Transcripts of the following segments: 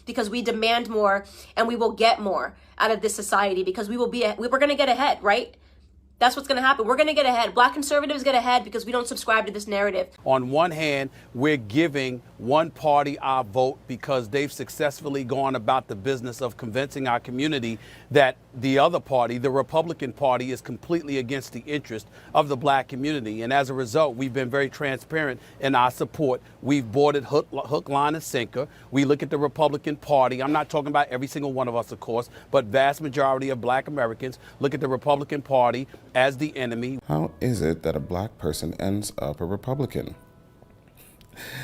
because we demand more and we will get more out of this society because we're going to get ahead, right? That's what's going to happen. We're going to get ahead. Black conservatives get ahead because we don't subscribe to this narrative. On one hand, we're giving one party our vote because they've successfully gone about the business of convincing our community that the other party, the Republican Party, is completely against the interest of the black community. And as a result, we've been very transparent in our support. We've bought it hook, line, and sinker. We look at the Republican Party. I'm not talking about every single one of us, of course, but vast majority of black Americans look at the Republican Party as the enemy. How is it that a black person ends up a Republican?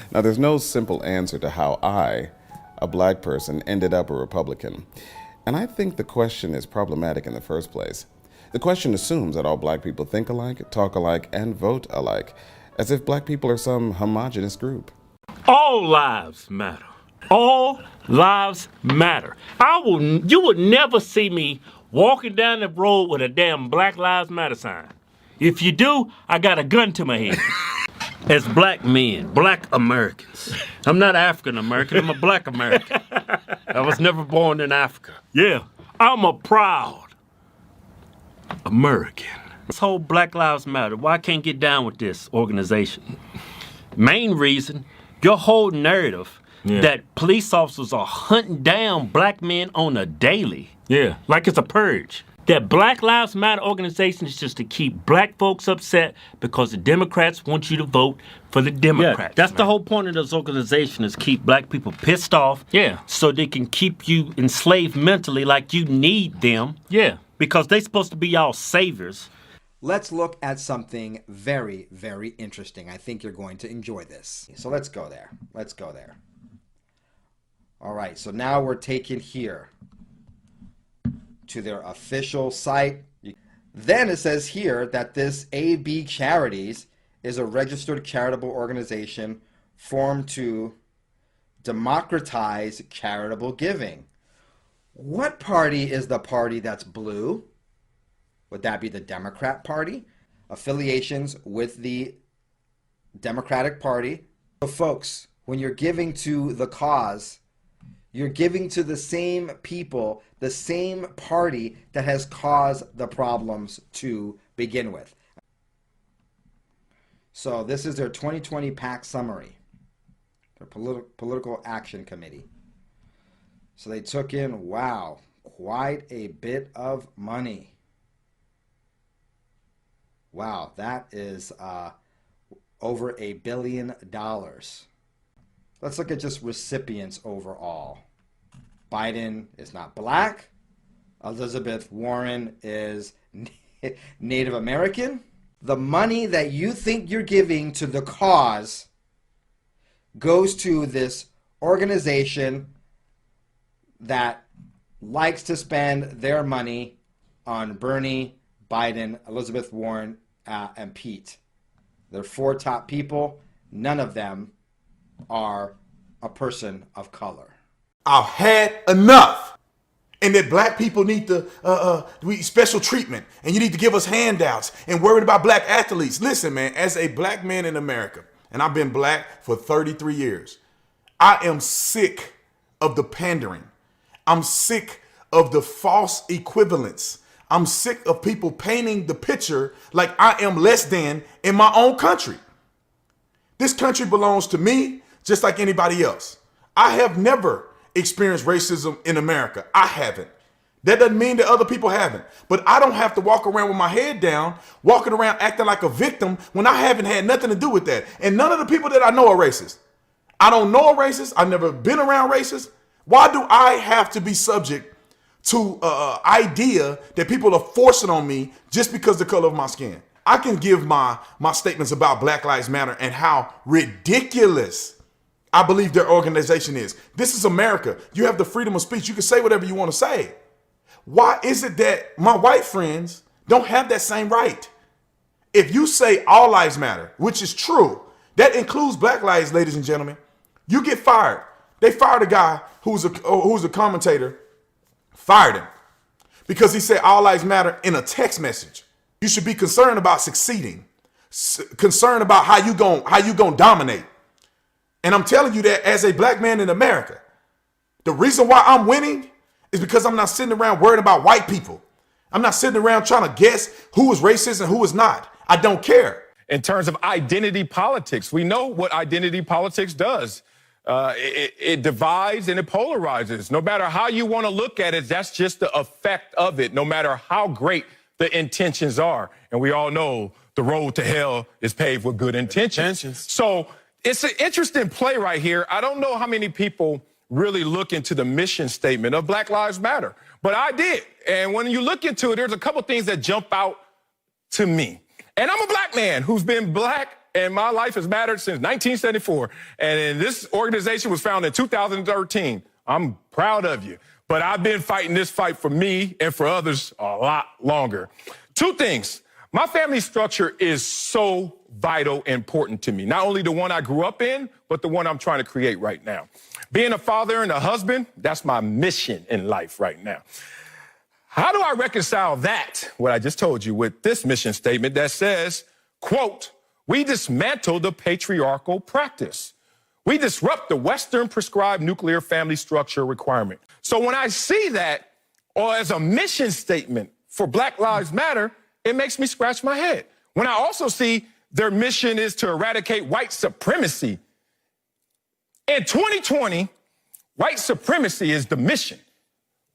Now, there's no simple answer to how I, a black person, ended up a Republican. And I think the question is problematic in the first place. The question assumes that all black people think alike, talk alike, and vote alike, as if black people are some homogenous group. All lives matter. All lives matter. You would never see me walking down the road with a damn Black Lives Matter sign. If you do, I got a gun to my head. As black men, black Americans. I'm not African American, I'm a black American. I was never born in Africa. Yeah, I'm a proud American. This whole Black Lives Matter, why I can't get down with this organization? Main reason, your whole narrative that police officers are hunting down black men on a daily. Yeah, like it's a purge. That Black Lives Matter organization is just to keep black folks upset because the Democrats want you to vote for the Democrats. Yeah, that's the whole point of this organization, is keep black people pissed off. Yeah. So they can keep you enslaved mentally like you need them. Yeah. Because they supposed to be y'all saviors. Let's look at something very, very interesting. I think you're going to enjoy this. So let's go there. Let's go there. All right, so now we're taken here to their official site. Then it says here that this AB Charities is a registered charitable organization formed to democratize charitable giving. What party is the party that's blue? Would that be the Democrat Party? Affiliations with the Democratic Party. So folks, when you're giving to the cause, you're giving to the same people, the same party that has caused the problems to begin with. So this is their 2020 PAC summary, their political action committee. So they took in, wow, quite a bit of money. Wow, that is over $1 billion. Let's look at just recipients overall. Biden is not black. Elizabeth Warren is Native American. The money that you think you're giving to the cause goes to this organization that likes to spend their money on Bernie, Biden, Elizabeth Warren, and Pete. They're 4 top people. None of them are a person of color. I've had enough. And that black people need special treatment. And you need to give us handouts and worried about black athletes. Listen, man, as a black man in America, and I've been black for 33 years, I am sick of the pandering. I'm sick of the false equivalence. I'm sick of people painting the picture like I am less than in my own country. This country belongs to me just like anybody else. I have never experienced racism in America. I haven't. That doesn't mean that other people haven't. But I don't have to walk around with my head down, walking around acting like a victim when I haven't had nothing to do with that. And none of the people that I know are racist. I don't know a racist. I've never been around racists. Why do I have to be subject to idea that people are forcing on me just because of the color of my skin? I can give my statements about Black Lives Matter and how ridiculous I believe their organization is. This is America. You have the freedom of speech. You can say whatever you want to say. Why is it that my white friends don't have that same right? If you say all lives matter, which is true, that includes black lives, ladies and gentlemen, you get fired. They fired a guy who's a commentator, fired him because he said all lives matter in a text message. You should be concerned about succeeding, concerned about how you gonna dominate. And I'm telling you that as a black man in America, The reason why I'm winning is because I'm not sitting around worried about white people. I'm not sitting around trying to guess who is racist and who is not. I don't care. In terms of identity politics, we know what identity politics does. It divides and it polarizes. No matter how you want to look at it, that's just the effect of it, no matter how great the intentions are. And we all know the road to hell is paved with good intentions. So it's an interesting play right here. I don't know how many people really look into the mission statement of Black Lives Matter, but I did. And when you look into it, there's a couple things that jump out to me. And I'm a black man who's been black, and my life has mattered since 1974. And this organization was founded in 2013. I'm proud of you. But I've been fighting this fight for me and for others a lot longer. Two things. My family structure is so vital, important to me. Not only the one I grew up in, but the one I'm trying to create right now. Being a father and a husband, that's my mission in life right now. How do I reconcile that, what I just told you, with this mission statement that says, quote, we dismantle the patriarchal practice. We disrupt the Western prescribed nuclear family structure requirement. So when I see that, or as a mission statement for Black Lives Matter, it makes me scratch my head. When I also see their mission is to eradicate white supremacy. In 2020, white supremacy is the mission.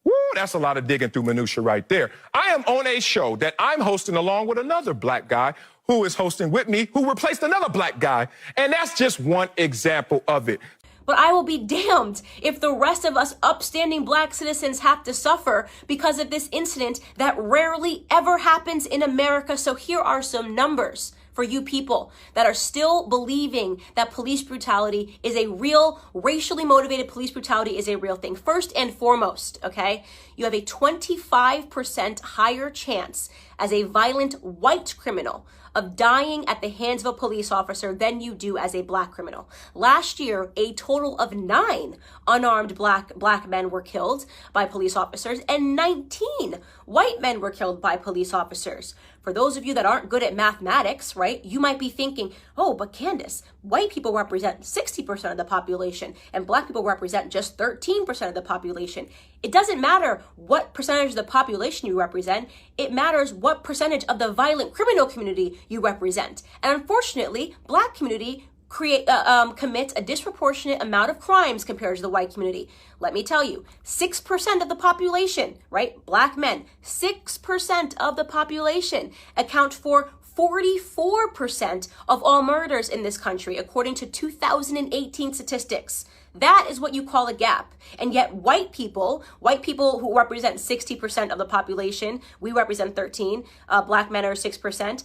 Woo, that's a lot of digging through minutia right there. I am on a show that I'm hosting along with another black guy who is hosting with me, who replaced another black guy. And that's just one example of it. But I will be damned if the rest of us upstanding black citizens have to suffer because of this incident that rarely ever happens in America. So here are some numbers for you people that are still believing that police brutality is a real, racially motivated police brutality is a real thing. First and foremost, okay, you have a 25% higher chance as a violent white criminal of dying at the hands of a police officer than you do as a black criminal. Last year, a total of 9 unarmed black men were killed by police officers and 19 white men were killed by police officers. For those of you that aren't good at mathematics, right, you might be thinking, oh, but Candace, white people represent 60% of the population and black people represent just 13% of the population. It doesn't matter what percentage of the population you represent. It matters what percentage of the violent criminal community you represent. And unfortunately, black community commits a disproportionate amount of crimes compared to the white community. Let me tell you, 6% of the population, right? Black men, 6% of the population account for 44% of all murders in this country, according to 2018 statistics. That is what you call a gap. And yet white people who represent 60% of the population, we represent 13, black men are 6%,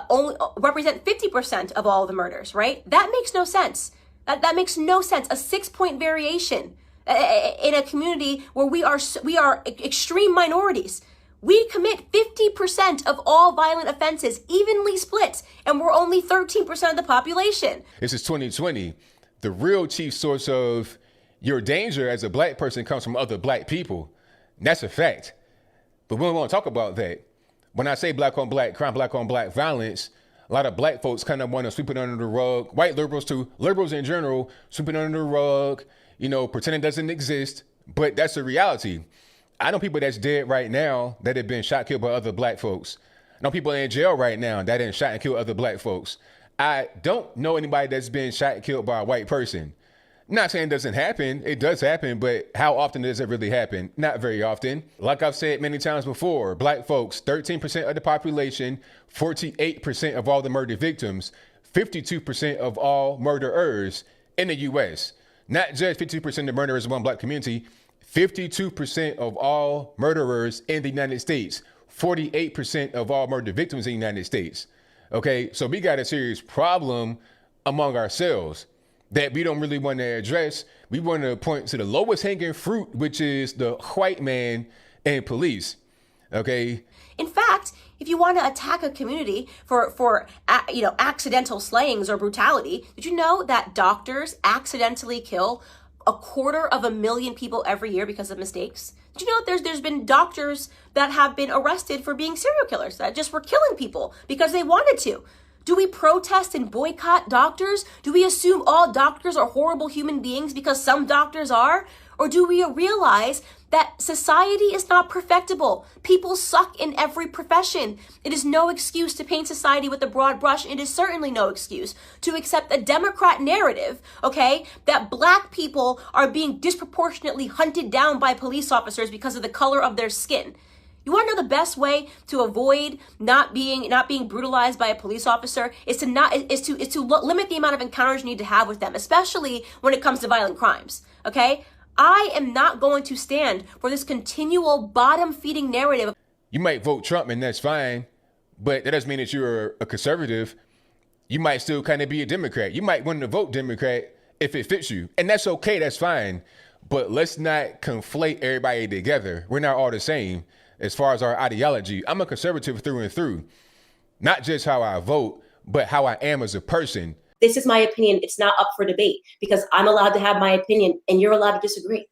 only represent 50% of all the murders, right? That makes no sense. That makes no sense. A 6-point variation in a community where we are extreme minorities. We commit 50% of all violent offenses, evenly split, and we're only 13% of the population. This is 2020. The real chief source of your danger as a black person comes from other black people. And that's a fact. But we don't want to talk about that. When I say black on black crime, black on black violence, a lot of black folks kind of want to sweep it under the rug. White liberals too, liberals in general, sweep it under the rug, pretend it doesn't exist. But that's the reality. I know people that's dead right now that have been shot, killed by other black folks. I know people in jail right now that have shot and killed other black folks. I don't know anybody that's been shot and killed by a white person. Not saying it doesn't happen. It does happen, but how often does it really happen? Not very often. Like I've said many times before, black folks, 13% of the population, 48% of all the murder victims, 52% of all murderers in the U.S. Not just 52% of murderers in one black community, 52% of all murderers in the United States, 48% of all murder victims in the United States. Okay, so we got a serious problem among ourselves that we don't really want to address. We want to point to the lowest hanging fruit, which is the white man and police. Okay. In fact, if you want to attack a community for accidental slayings or brutality, did you know that doctors accidentally kill 250,000 people every year because of mistakes? Did you know that there's been doctors that have been arrested for being serial killers that just were killing people because they wanted to? Do we protest and boycott doctors? Do we assume all doctors are horrible human beings because some doctors are? Or do we realize that society is not perfectible? People suck in every profession. It is no excuse to paint society with a broad brush. It is certainly no excuse to accept a Democrat narrative, okay, that black people are being disproportionately hunted down by police officers because of the color of their skin. You want to know the best way to avoid not being brutalized by a police officer is to limit the amount of encounters you need to have with them, especially when it comes to violent crimes. Okay? I am not going to stand for this continual bottom-feeding narrative. You might vote Trump, and that's fine, but that doesn't mean that you're a conservative. You might still kind of be a Democrat. You might want to vote Democrat if it fits you, and that's okay. That's fine. But let's not conflate everybody together. We're not all the same. As far as our ideology, I'm a conservative through and through. Not just how I vote, but how I am as a person. This is my opinion. It's not up for debate because I'm allowed to have my opinion and you're allowed to disagree.